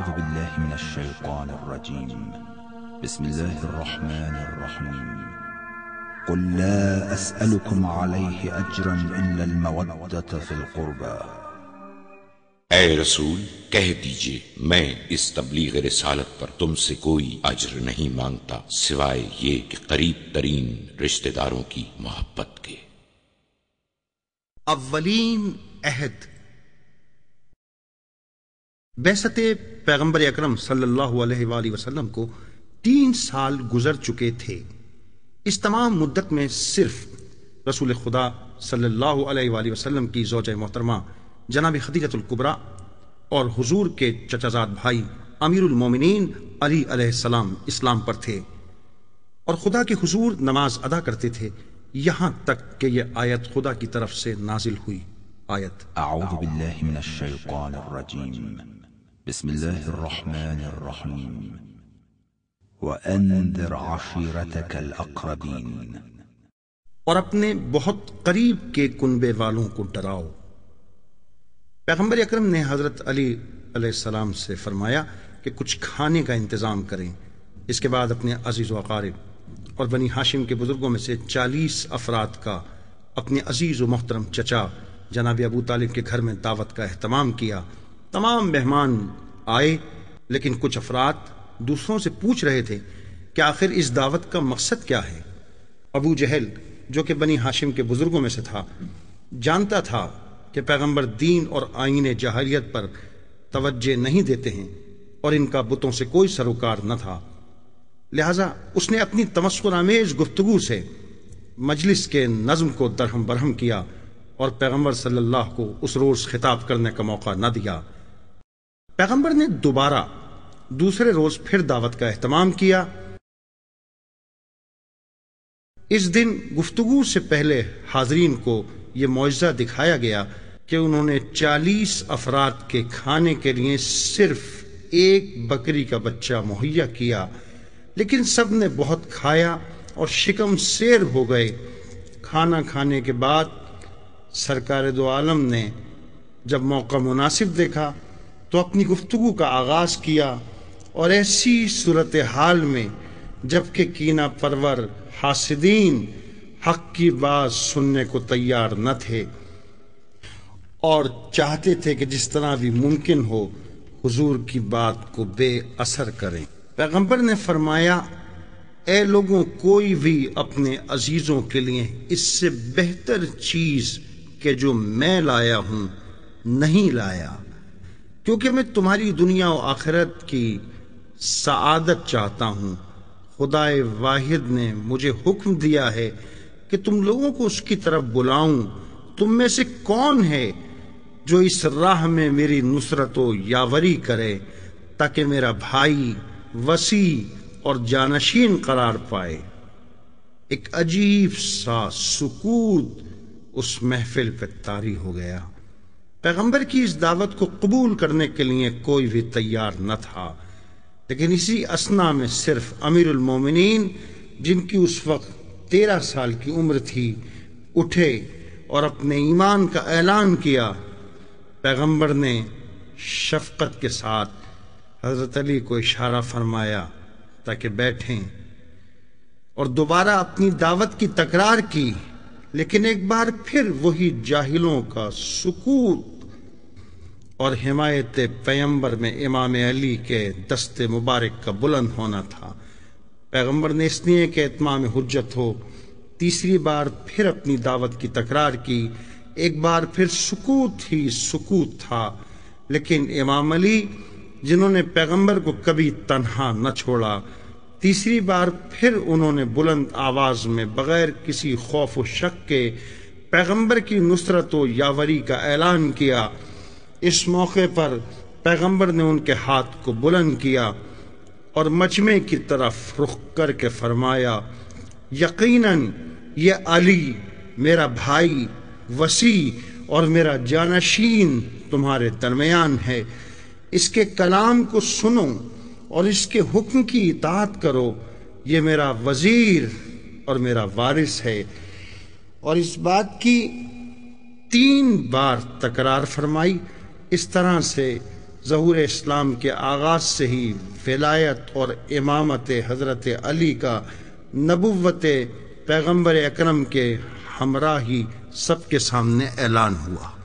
أعوذ بالله من الشيطان الرجيم. بسم الله الرحمن الرحيم. قل لا أسألكم عليه أجرا إلا المودة في القربى. اے رسول کہہ دیجئے میں اس تبلیغ رسالت پر تم سے کوئی اجر نہیں مانگتا سوائے یہ کہ قریب ترین رشتہ داروں کی محبت کے۔ اولین عہد۔ بعثت پیغمبر اکرم صلی اللہ علیہ وآلہ وسلم کو 3 سال گزر چکے تھے۔ اس تمام مدت میں صرف رسول خدا صلی اللہ علیہ وآلہ وسلم کی زوجہ محترمہ جناب خدیجۃ الکبریٰ اور حضور کے چچا زاد بھائی امیر المومنین علی علیہ السلام اسلام پر تھے اور خدا کے حضور نماز ادا کرتے تھے، یہاں تک کہ یہ آیت خدا کی طرف سے نازل ہوئی۔ آیت أعوذ بالله من الشيطان الرجيم. بسم الله الرحمن الرحيم. وأنذر عشيرتك الأقربين. اور اپنے بہت قریب کے کنبے والوں کو ڈراؤ۔ پیغمبر اکرم نے حضرت علی علیہ السلام سے فرمایا کہ کچھ کھانے کا انتظام کریں۔ اس کے بعد اپنے عزیز و اقارب اور بنی ہاشم کے بزرگوں میں سے 40 افراد کا اپنے عزیز و محترم چچا جناب ابو طالب کے گھر میں دعوت کا اہتمام کیا۔ تمام مہمان آئے، لیکن کچھ افراد دوسروں سے پوچھ رہے تھے کہ آخر اس دعوت کا مقصد کیا ہے۔ ابو جہل جو کہ بنی ہاشم کے بزرگوں میں سے تھا، جانتا تھا کہ پیغمبر دین اور آئین جاہلیت پر توجہ نہیں دیتے ہیں اور ان کا بتوں سے کوئی سروکار نہ تھا، لہذا اس نے اپنی تمسخر آمیز گفتگو سے مجلس کے نظم کو درہم برہم کیا اور پیغمبر صلی اللہ کو اس روز خطاب کرنے کا موقع نہ دیا۔ پیغمبر نے دوسرے روز پھر دعوت کا اہتمام کیا۔ اس دن گفتگو سے پہلے حاضرین کو یہ معجزہ دکھایا گیا کہ انہوں نے 40 افراد کے کھانے کے لیے صرف ایک بکری کا بچہ مہیا کیا، لیکن سب نے بہت کھایا اور شکم سیر ہو گئے۔ کھانا کھانے کے بعد سرکار دو عالم نے جب موقع مناسب دیکھا تو اپنی گفتگو کا آغاز کیا، اور ایسی صورتحال میں جبکہ کینہ پرور حاسدین حق کی بات سننے کو تیار نہ تھے اور چاہتے تھے کہ جس طرح بھی ممکن ہو حضور کی بات کو بے اثر کریں، پیغمبر نے فرمایا، اے لوگوں، کوئی بھی اپنے عزیزوں کے لیے اس سے بہتر چیز کہ جو میں لایا ہوں نہیں لایا، کیونکہ میں تمہاری دنیا و آخرت کی سعادت چاہتا ہوں۔ خدائے واحد نے مجھے حکم دیا ہے کہ تم لوگوں کو اس کی طرف بلاؤں۔ تم میں سے کون ہے جو اس راہ میں میری نصرت و یاوری کرے تاکہ میرا بھائی وسیع اور جانشین قرار پائے؟ ایک عجیب سا سکوت اس محفل پہ طاری ہو گیا۔ پیغمبر کی اس دعوت کو قبول کرنے کے لیے کوئی بھی تیار نہ تھا، لیکن اسی اثنا میں صرف امیر المومنین، جن کی اس وقت 13 سال کی عمر تھی، اٹھے اور اپنے ایمان کا اعلان کیا۔ پیغمبر نے شفقت کے ساتھ حضرت علی کو اشارہ فرمایا تاکہ بیٹھیں اور دوبارہ اپنی دعوت کی تکرار کی، لیکن ایک بار پھر وہی جاہلوں کا سکوت اور حمایت پیغمبر میں امام علی کے دست مبارک کا بلند ہونا تھا۔ پیغمبر نے اس لیے کہ اتمام حجت ہو تیسری بار پھر اپنی دعوت کی تکرار کی۔ ایک بار پھر سکوت ہی سکوت تھا، لیکن امام علی جنہوں نے پیغمبر کو کبھی تنہا نہ چھوڑا، تیسری بار پھر انہوں نے بلند آواز میں بغیر کسی خوف و شک کے پیغمبر کی نصرت و یاوری کا اعلان کیا۔ اس موقع پر پیغمبر نے ان کے ہاتھ کو بلند کیا اور مجمع کی طرف رخ کر کے فرمایا، یقیناً یہ علی میرا بھائی وسیع اور میرا جانشین تمہارے درمیان ہے، اس کے کلام کو سنو اور اس کے حکم کی اطاعت کرو، یہ میرا وزیر اور میرا وارث ہے۔ اور اس بات کی 3 بار تکرار فرمائی۔ اس طرح سے ظہور اسلام کے آغاز سے ہی ولایت اور امامت حضرت علی کا نبوت پیغمبر اکرم کے ہمراہ ہی سب کے سامنے اعلان ہوا۔